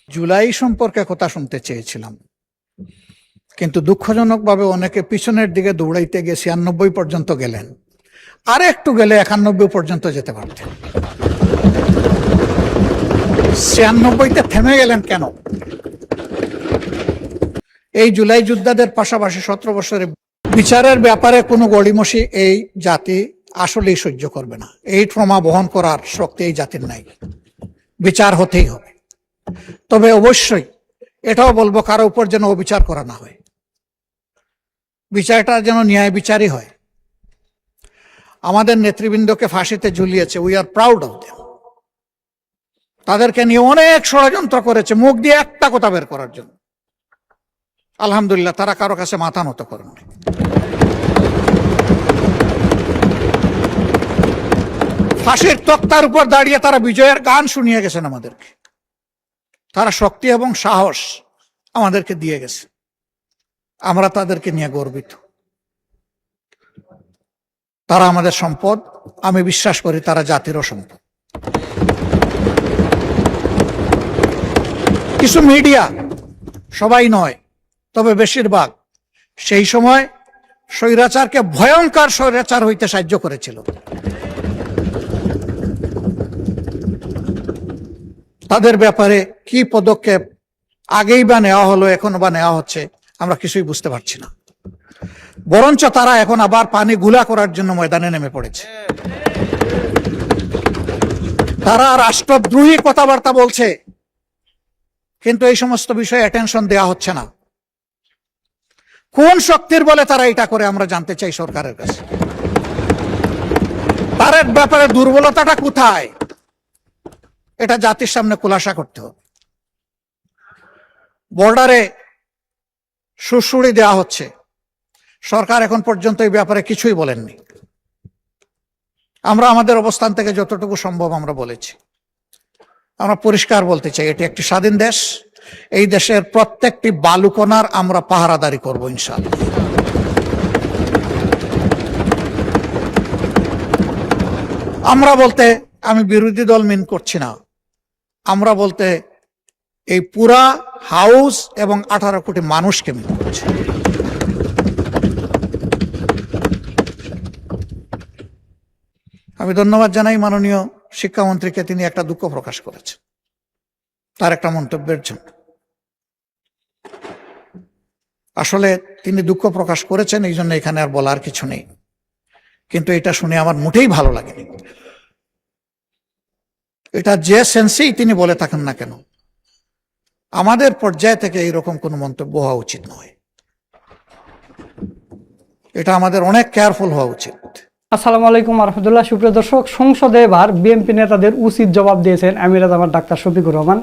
জুলাই সম্পর্কে কথা শুনতে চেয়েছিলাম, কিন্তু দুঃখজনকভাবে অনেকে পিছনের দিকে দৌড়াইতে গিয়ে ৯৬ পর্যন্ত গেলেন, আর একটু গেলে ৯১ পর্যন্ত যেতে পারতেন। ৯৬তে থেমে গেলেন কেন? এই জুলাই যোদ্ধাদের পাশাপাশি ১৭ বছরে বিচারের ব্যাপারে কোনো গড়িমসি এই জাতি আসলেই সহ্য করবে না। এই ট্রমা বহন করার শক্তি এই জাতির নাই। বিচার হতেই হবে। তবে অবশ্যই এটাও বলবো, কারো উপর যেন অবিচার করা না হয়, বিচারটা যেন ন্যায় বিচারই হয়। আমাদের নেতৃবৃন্দকে ফাঁসিতে ঝুলিয়েছে, we are proud of them. তাদেরকে নিয়ে অনেক ষড়যন্ত্র করেছে মুখ দিয়ে একটা কথা বের করার জন্য। আলহামদুলিল্লাহ, তারা কারো কাছে মাথা নত করেননি। ফাঁসির তক্তার উপর দাঁড়িয়ে তারা বিজয়ের গান শুনিয়ে গেছেন আমাদেরকে। তারা শক্তি এবং সাহস আমাদেরকে দিয়ে গেছে, আমরা তাদেরকে নিয়ে গর্বিত। তারা আমাদের সম্পদ, আমি বিশ্বাস করি তারা জাতিরও সম্পদ। কিছু মিডিয়া, সবাই নয় তবে বেশিরভাগ, সেই সময় স্বৈরাচারকে ভয়ঙ্কর স্বৈরাচার হইতে সাহায্য করেছিল। তাদের ব্যাপারে কি পদক্ষেপ আগেই বা নেওয়া হলো, এখনো বা নেওয়া হচ্ছে, আমরা কিছুই বুঝতে পারছি না। বরঞ্চ তারা এখন আবার পানি গুলা করার জন্য ময়দানে নেমে পড়েছে। তারা রাষ্ট্রদ্রোহী কথাবার্তা বলছে, কিন্তু এই সমস্ত বিষয়ে অ্যাটেনশন দেওয়া হচ্ছে না। কোন শক্তির বলে তারা এটা করে, আমরা জানতে চাই সরকারের কাছে। তার ব্যাপারে দুর্বলতাটা কোথায়, এটা জাতির সামনে খুলাসা করতে হবে। বর্ডারে সুড়সুড়ি দেওয়া হচ্ছে, সরকার এখন পর্যন্ত এই ব্যাপারে কিছুই বলেননি। আমরা আমাদের অবস্থান থেকে যতটুকু সম্ভব আমরা বলেছি। আমরা পরিষ্কার বলতে চাই, এটি একটি স্বাধীন দেশ। এই দেশের প্রত্যেকটি বালুকণার আমরা পাহারাদারি করব ইনশাআল্লাহ। আমরা বলতে আমি বিরোধী দল মিন করছি না, আমরা বলতে এই পুরা হাউস এবং 18 কোটি মানুষকে মিন করছি। আমি ধন্যবাদ জানাই মাননীয় শিক্ষামন্ত্রীকে, তিনি একটা দুঃখ প্রকাশ করেছেন তার একটা মন্তব্যের জন্য। আসলে তিনি দুঃখ প্রকাশ করেছেন, এই জন্য এখানে আর বলার কিছু নেই। কিন্তু এটা শুনে আমার মোটেই ভালো লাগেনি। এটা যে সেন্সেই তিনি বলে থাকেন না কেন, আমাদের পর্যায় থেকে এইরকম কোনো মন্তব্য হওয়া উচিত নয়। এটা আমাদের অনেক কেয়ারফুল হওয়া উচিত। আসসালামু আলাইকুম রহমতুল্লাহ। সুপ্রিয় দর্শক, সংসদে এবার বিএনপি নেতাদের উচিত জবাব দিয়েছেন আমিরাত আমার ডাক্তার শফিকুর রহমান,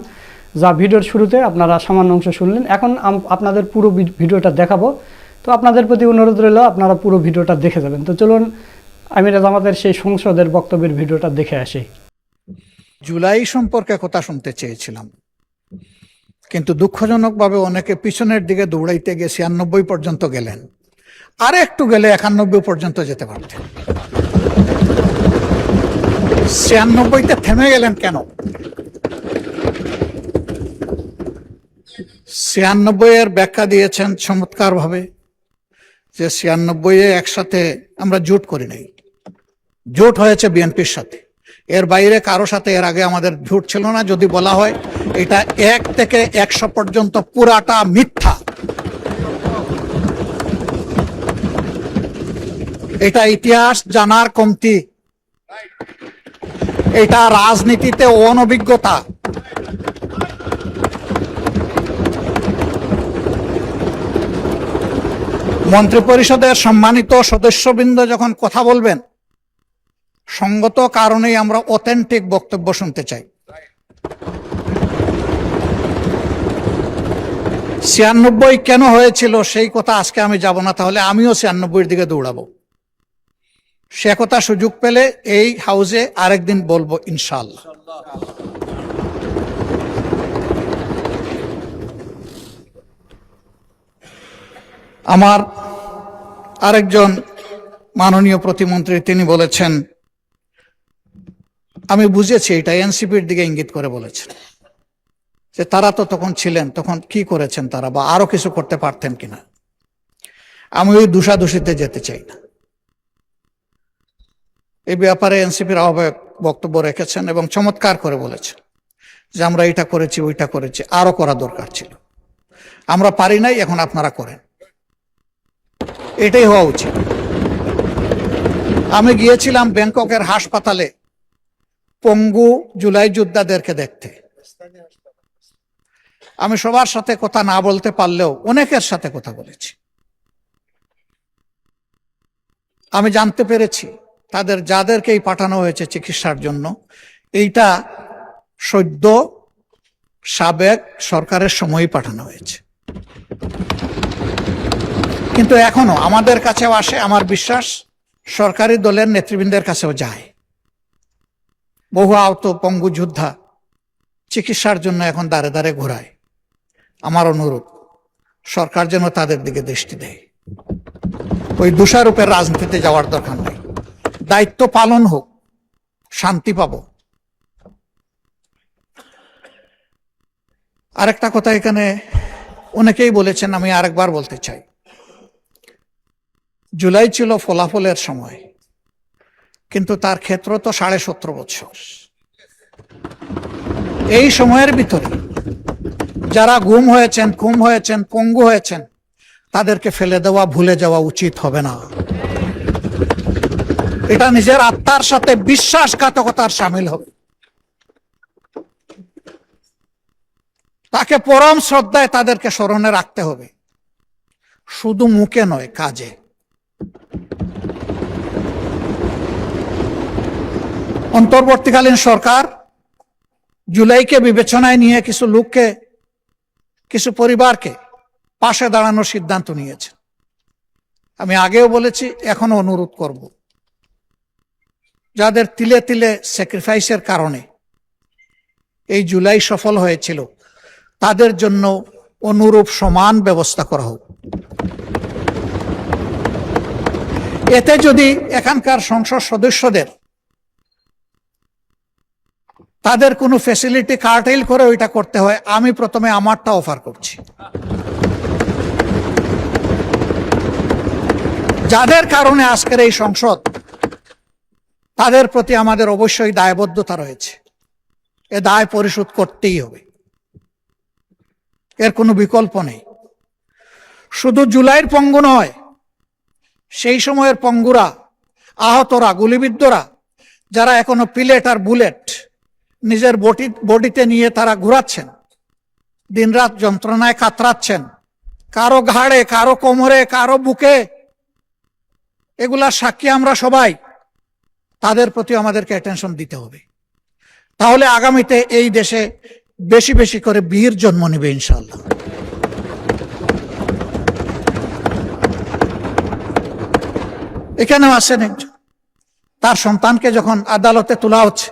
যা ভিডিওর শুরুতে আপনারা সামান্য অংশ শুনলেন। এখন আপনাদের পুরো ভিডিওটা দেখাবো, তো আপনাদের প্রতি অনুরোধ রইল আপনারা পুরো ভিডিওটা দেখে যাবেন। তো চলুন আমিরাত আমাদের সেই সংসদের বক্তব্যের ভিডিওটা দেখে আসি। জুলাই সম্পর্কে কথা শুনতে চেয়েছিলাম, কিন্তু দুঃখজনকভাবে অনেকে পিছনের দিকে দৌড়াইতে গিয়ে ৯৬ পর্যন্ত গেলেন, আর একটু গেলে ৯১ পর্যন্ত যেতে পারতেন। ৯৬তে থেমে গেলেন কেন? ৯৬ এর ব্যাখ্যা দিয়েছেন চমৎকার ভাবে, যে ৯৬ একসাথে আমরা জোট করি নাই, জোট হয়েছে বিএনপির সাথে। এর বাইরে কারো সাথে এর আগে আমাদের জোট ছিল না। যদি বলা হয় এটা ১ থেকে ১০০ পর্যন্ত পুরাটা মিথ্যা। এটা ইতিহাস জানার কমতি, এটা রাজনীতিতে অনভিজ্ঞতা। মন্ত্রিপরিষদের সম্মানিত সদস্যবৃন্দ যখন কথা বলবেন, সঙ্গত কারণেই আমরা অথেন্টিক বক্তব্য শুনতে চাই। ৯৬ কেন হয়েছিল সেই কথা আজকে আমি যাব না, তাহলে আমিও ৯৬ দিকে দৌড়াবো। সে কথা সুযোগ পেলে এই হাউসে আরেকদিন বলবো ইনশাআল্লাহ। আমার আরেকজন মাননীয় প্রতিমন্ত্রী তিনি বলেছেন, আমি বুঝেছি এটা এনসিপির দিকে ইঙ্গিত করে বলেছেন, যে তারা তো তখন ছিলেন, তখন কি করেছেন তারা, বা আরো কিছু করতে পারতেন কিনা। আমি ওই দোষাদোষিতে যেতে চাই না। এই ব্যাপারে এনসিপির আহ্বায়ক বক্তব্য রেখেছেন এবং চমৎকার করে বলেছেন যে আমরা এটা করেছি, ওইটা করেছি, আরো করা দরকার ছিল, আমরা পারি নাই, এখন আপনারা করেন। এটাই হওয়া উচিত। আমি গিয়েছিলাম ব্যাংককের হাসপাতালে পঙ্গু জুলাই যোদ্ধাদেরকে দেখতে। আমি সবার সাথে কথা না বলতে পারলেও অনেকের সাথে কথা বলেছি। আমি জানতে পেরেছি তাদের যাদেরকেই পাঠানো হয়েছে চিকিৎসার জন্য, এইটা সদ্য সাবেক সরকারের সময়ই পাঠানো হয়েছে। কিন্তু এখনো আমাদের কাছেও আসে, আমার বিশ্বাস সরকারি দলের নেতৃবৃন্দের কাছেও যায়। বহু আহত পঙ্গু যোদ্ধা চিকিৎসার জন্য এখন দাঁড়ে দাঁড়ে ঘোরায়। আমার অনুরোধ, সরকার যেন তাদের দিকে দৃষ্টি দেয়। ওই দোষারোপের রাজনীতিতে যাওয়ার দরকার নেই, দায়িত্ব পালন হোক, শান্তি পাব। আরেকটা কথা এখানে অনেকেই বলেছেন, আমি আরেকবার বলতে চাই। জুলাই ছিল ফলাফলের সময়, কিন্তু তার ক্ষেত্র তো 17.5 বছর। এই সময়ের ভিতরে যারা গুম হয়েছেন, খুন হয়েছেন, পঙ্গু হয়েছেন, তাদেরকে ফেলে দেওয়া, ভুলে যাওয়া উচিত হবে না। এটা নিজের আত্মার সাথে বিশ্বাসঘাতকতার সামিল হবে। তাকে পরম শ্রদ্ধায় তাদেরকে স্মরণে রাখতে হবে, শুধু মুখে নয়, কাজে। অন্তর্বর্তীকালীন সরকার জুলাইকে বিবেচনায় নিয়ে কিছু লোককে, কিছু পরিবারকে পাশে দাঁড়ানোর সিদ্ধান্ত নিয়েছে। আমি আগেও বলেছি, এখনো অনুরোধ করব, যাদের তিলে তিলে স্যাক্রিফাইসের কারণে এই জুলাই সফল হয়েছিল, তাদের জন্য অনুরূপ সমান ব্যবস্থা করা হোক। এতে যদি এখানকার সংসদ সদস্যদের তাদের কোনো ফ্যাসিলিটি কার্টেল করে ওইটা করতে হয়, আমি প্রথমে আমারটা অফার করছি। যাদের কারণে আজকের এই সংসদ, তাদের প্রতি আমাদের অবশ্যই দায়বদ্ধতা রয়েছে। এ দায় পরিশোধ করতেই হবে, এর কোনো বিকল্প নেই। শুধু জুলাইয়ের পঙ্গু নয়, সেই সময়ের পঙ্গুরা, আহতরা, গুলিবিদ্ধরা, যারা এখনো পিলেট আর বুলেট নিজের বডিতে নিয়ে তারা ঘুরাচ্ছেন, দিনরাত যন্ত্রণায় কাতরাচ্ছেন, কারো ঘাড়ে, কারো কোমরে, কারো বুকে, এগুলা সাক্ষী আমরা সবাই। তাদের প্রতি আমাদেরকে অ্যাটেনশন দিতে হবে। তাহলে আগামীতে এই দেশে বেশি বেশি করে বীর জন্ম নেবে ইনশাআল্লাহ। এখানেও আছেন একজন, তার সন্তানকে যখন আদালতে তোলা হচ্ছে,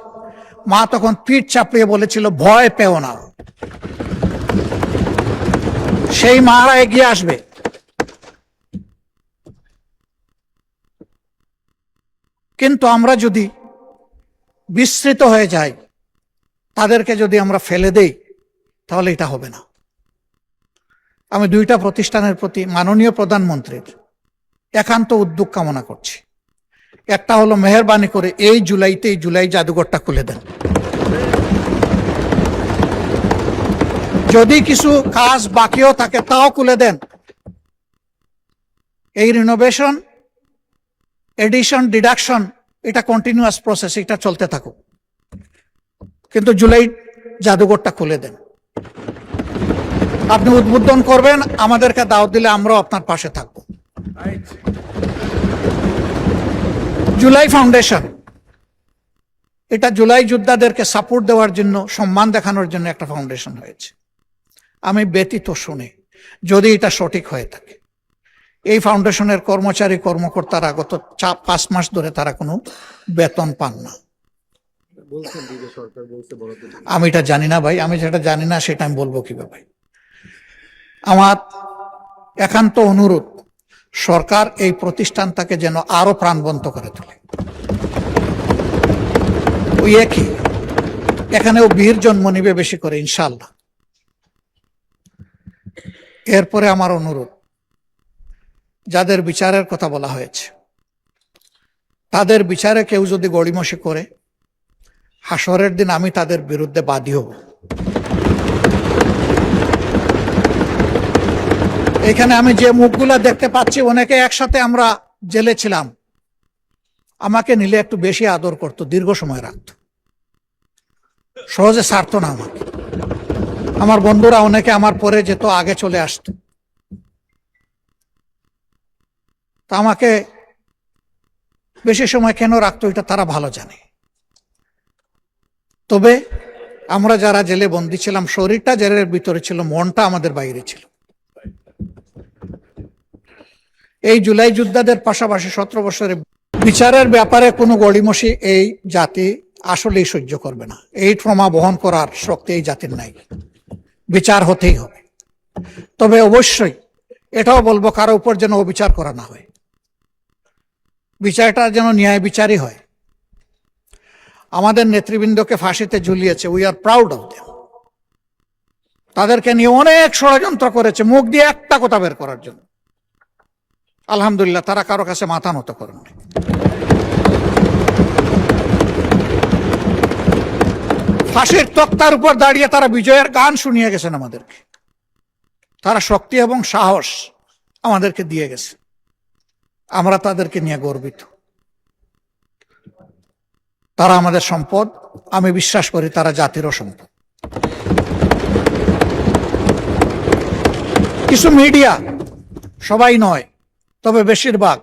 মা তখন পিঠ চাপড়িয়ে বলেছিল, ভয় পেও না। সেই মারা এগিয়ে আসবে। কিন্তু আমরা যদি বিস্মৃত হয়ে যাই, তাদেরকে যদি আমরা ফেলে দেই, তাহলে এটা হবে না। আমি দুইটা প্রতিষ্ঠানের প্রতি মাননীয় প্রধানমন্ত্রীর একান্ত উদ্যোগ কামনা করছি। একটা হলো, মেহেরবানি করে এই জুলাইতেই জুলাই জাদুঘরটা খুলে দেন। যদি কিছু কাজ বাকিও থাকে তাও খুলে দেন। এই রিনোভেশন, এডিশন, ডিডাকশন, এটা কন্টিনিউয়াস প্রসেস, এটা চলতে থাকুক, কিন্তু জুলাই জাদুঘরটা খুলে দেন। আপনি উদ্বোধন করবেন, আমাদেরকে দাওয়াত দিলে আমরাও আপনার পাশে থাকব। জুলাই ফাউন্ডেশন, এটা জুলাই যোদ্ধাদেরকে সাপোর্ট দেওয়ার জন্য, সম্মান দেখানোর জন্য একটা ফাউন্ডেশন হয়েছে। আমি ব্যতীত শুনে, যদি এটা সঠিক হয়ে থাকে, এই ফাউন্ডেশনের কর্মচারী কর্মকর্তারা গত 5 মাস ধরে তারা কোনো বেতন পান না। আমি এটা জানি না ভাই, আমি যেটা জানি না সেটা আমি বলবো কিভাবে। আমার একান্ত অনুরোধ, সরকার এই প্রতিষ্ঠানটাকে যেন আরো প্রাণবন্ত করে তোলে। ওই একই, এখানেও বীর জন্ম নিবে বেশি করে ইনশাআল্লাহ। এরপরে আমার অনুরোধ, যাদের বিচারের কথা বলা হয়েছে তাদের বিচারে কেউ যদি গড়িমসি করে, হাসরের দিন আমি তাদের বিরুদ্ধে বাদী হব। এখানে আমি যে মুখগুলা দেখতে পাচ্ছি, অনেকে একসাথে আমরা জেলে ছিলাম, আমাকে নিলে একটু বেশি আদর করত, দীর্ঘ সময় রাখত, সহজে ছাড়তো না আমাকে। আমার বন্ধুরা অনেকে আমার পরে যেত, আগে চলে আসতো। তা আমাকে বেশি সময় কেন রাখতো এটা তারা ভালো জানে। তবে আমরা যারা জেলে বন্দী ছিলাম, শরীরটা জেলের ভিতরে ছিল, মনটা আমাদের বাইরে ছিল। এই জুলাই যোদ্ধাদের পাশাপাশি 17 বছরের বিচারের ব্যাপারে কোনো গড়িমসি এই জাতি আসলেই সহ্য করবে না। এই ট্রমা বহন করার শক্তি এই জাতির নাই। বিচার হতেই হবে। তবে অবশ্যই এটাও বলবো, কারো উপর যেন অবিচার করা না হয়, বিচারটা যেন ন্যায় বিচারই হয়। আমাদের নেতৃবৃন্দকে ফাঁসিতে ঝুলিয়েছে, we are proud of them. তাদেরকে নিয়ে অনেক ষড়যন্ত্র করেছে মুখ দিয়ে একটা কথা বের করার জন্য। আলহামদুলিল্লাহ, তারা কারো কাছে মাথা নত করেননি। ফাঁসির তক্তার উপর দাঁড়িয়ে তারা বিজয়ের গান শুনিয়ে গেছেন আমাদেরকে। তারা শক্তি এবং সাহস আমাদেরকে দিয়ে গেছে, আমরা তাদেরকে নিয়ে গর্বিত। তারা আমাদের সম্পদ, আমি বিশ্বাস করি তারা জাতিরও সম্পদ। কিছু মিডিয়া, সবাই নয় তবে বেশিরভাগ,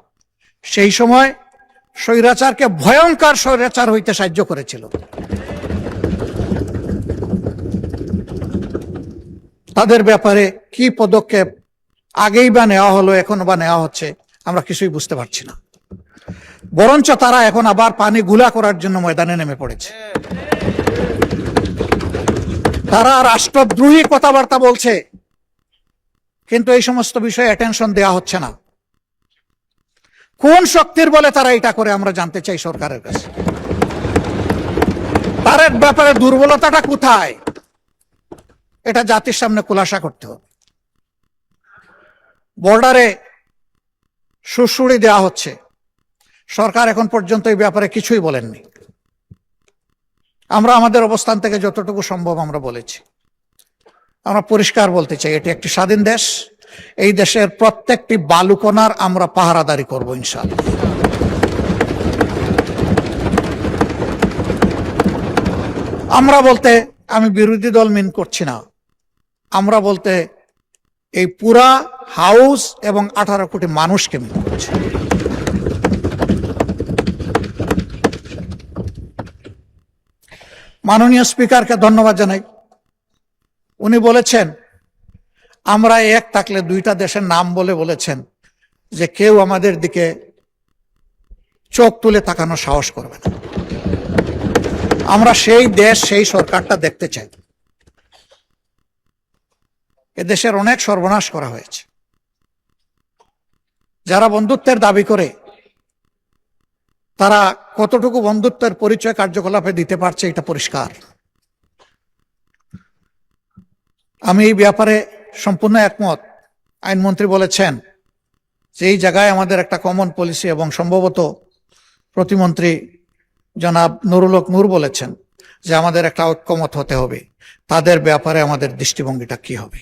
সেই সময় স্বৈরাচারকে ভয়ঙ্কর স্বৈরাচার হইতে সাহায্য করেছিল। তাদের ব্যাপারে কি পদক্ষেপ আগেই বা নেওয়া হলো, এখন বা নেওয়া হচ্ছে, আমরা কিছুই বুঝতে পারছি না। বরঞ্চ তারা এখন আবার পানি গুলা করার জন্য ময়দানে নেমে পড়েছে। তারা রাষ্ট্রদ্রোহী কথাবার্তা বলছে, কিন্তু এই সমস্ত বিষয়ে অ্যাটেনশন দেওয়া হচ্ছে না। কোন শক্তির বলে তারা এটা করে, আমরা জানতে চাই সরকারের কাছে। তার ব্যাপারে দুর্বলতাটা কোথায়, এটা জাতির সামনে খুলাসা করতে হবে। বর্ডারে সুড়সুড়ি দেওয়া হচ্ছে, সরকার এখন পর্যন্ত এই ব্যাপারে কিছুই বলেননি। আমরা আমাদের অবস্থান থেকে যতটুকু সম্ভব আমরা বলেছি। আমরা পরিষ্কার বলতে চাই, এটি একটি স্বাধীন দেশ। এই দেশের প্রত্যেকটি বালুকণার আমরা পাহারাদারি করব ইনশাআল্লাহ। আমরা বলতে আমি বিরোধী দল মিন করছি না, আমরা বলতে এই পুরা হাউস এবং 18 কোটি মানুষকে মিন করছি। মাননীয় স্পিকারকে ধন্যবাদ জানাই। উনি বলেছেন আমরা এক থাকলে দুইটা দেশের নাম বলে বলেছেন যে কেউ আমাদের দিকে চোখ তুলে তাকানোর সাহস করবে না। আমরা সেই দেশ, সেই সরকারটা দেখতে চাই। এদেশের অনেক সর্বনাশ করা হয়েছে। যারা বন্ধুত্বের দাবি করে তারা কতটুকু বন্ধুত্বের পরিচয় কার্যকলাপে দিতে পারছে এটা পরিষ্কার। আমি এই ব্যাপারে সম্পূর্ণ একমত। আইনমন্ত্রী বলেছেন যে এই জায়গায় আমাদের একটা কমন পলিসি, এবং সম্ভবত প্রতিমন্ত্রী জনাব নুরুল হক নূর বলেছেন যে আমাদের একটা ঐক্যমত হতে হবে, তাদের ব্যাপারে আমাদের দৃষ্টিভঙ্গিটা কি হবে।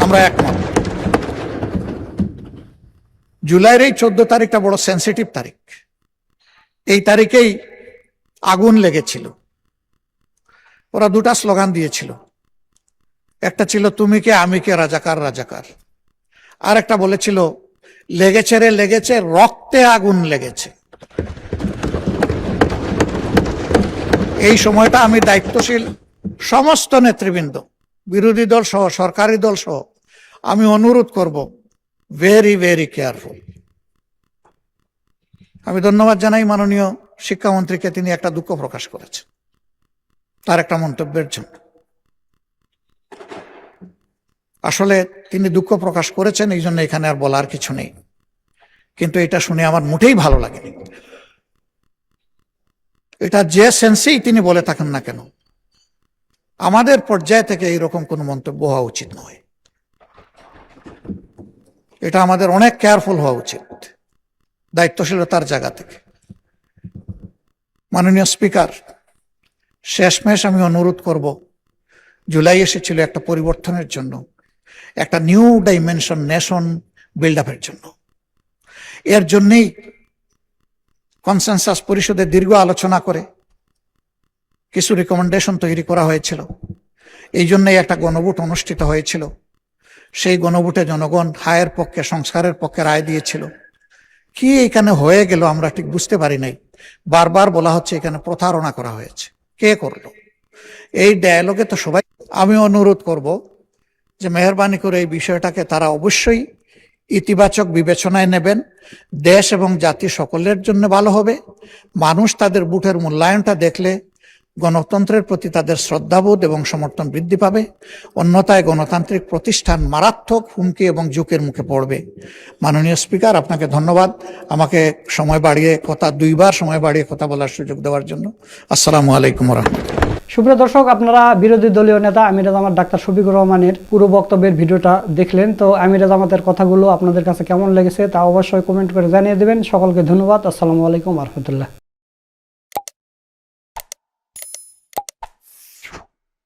আমরা একমত। জুলাইয়ের এই 14 তারিখটা বড় সেন্সিটিভ তারিখ। এই তারিখেই আগুন লেগেছিল। ওরা দুটা স্লোগান দিয়েছিল, একটা ছিল তুমি কে আমি কে রাজাকার রাজাকার, আর একটা বলেছিল লেগেছে রে লেগেছে, রক্তে আগুন লেগেছে। এই সময়টা আমি দায়িত্বশীল সমস্ত নেতৃবৃন্দ, বিরোধী দল সহ সরকারি দল সহ আমি অনুরোধ করব, ভেরি ভেরি কেয়ারফুল। আমি ধন্যবাদ জানাই মাননীয় শিক্ষামন্ত্রীকে, তিনি একটা দুঃখ প্রকাশ করেছেন তার একটা মন্তব্যের জন্য। আসলে তিনি দুঃখ প্রকাশ করেছেন, এই জন্য এখানে আর বলার কিছু নেই। কিন্তু এটা শুনে আমার মোটেই ভালো লাগেনি। এটা যে সেন্সেই তিনি বলে থাকেন না কেন, আমাদের পর্যায় থেকে এইরকম কোনো মন্তব্য হওয়া উচিত নয়। এটা আমাদের অনেক কেয়ারফুল হওয়া উচিত দায়িত্বশীলতার জায়গা থেকে। মাননীয় স্পিকার, শেষমেশ আমি অনুরোধ করব, জুলাই এসেছিল একটা পরিবর্তনের জন্য, একটা নিউ ডাইমেনশন নেশন বিল্ড আপের জন্য। এর জন্যই কনসেনসাস পরিষদে দীর্ঘ আলোচনা করে কিছু রিকমেন্ডেশন তৈরি করা হয়েছিল। এই জন্যই একটা গণভোট অনুষ্ঠিত হয়েছিল। সেই গণভোটে জনগণ হায়ের পক্ষে, সংস্কারের পক্ষে রায় দিয়েছিল। কি এখানে হয়ে গেল আমরা ঠিক বুঝতে পারি নাই। বারবার বলা হচ্ছে এখানে প্রতারণা করা হয়েছে। কে করলো? এই ডায়ালগে তো সবাই। আমি অনুরোধ করব যে মেহরবানি করে এই বিষয়টাকে তারা অবশ্যই ইতিবাচক বিবেচনায় নেবেন। দেশ এবং জাতি সকলের জন্য ভালো হবে। মানুষ তাদের ভোটের মূল্যায়নটা দেখলে গণতন্ত্রের প্রতি তাদের শ্রদ্ধাবোধ এবং সমর্থন বৃদ্ধি পাবে। অন্যথায় গণতান্ত্রিক প্রতিষ্ঠান মারাত্মক হুমকি এবং ঝুঁকির মুখে পড়বে। মাননীয় স্পিকার, আপনাকে ধন্যবাদ আমাকে দুইবার সময় বাড়িয়ে কথা বলার সুযোগ দেওয়ার জন্য। আসসালামু আলাইকুম রহমতুল্লাহ। সুপ্রিয় দর্শক, আপনারা বিরোধী দলীয় নেতা আমিরা জামাত ডাক্তার শফিকুর রহমানের পুরো বক্তব্যের ভিডিওটা দেখলেন। তো আমিরা জামাতের কথাগুলো আপনাদের কাছে কেমন লেগেছে তা অবশ্যই কমেন্ট করে জানিয়ে দেবেন। সকলকে ধন্যবাদ। আসসালামু আলাইকুম রহমতুল্লাহ।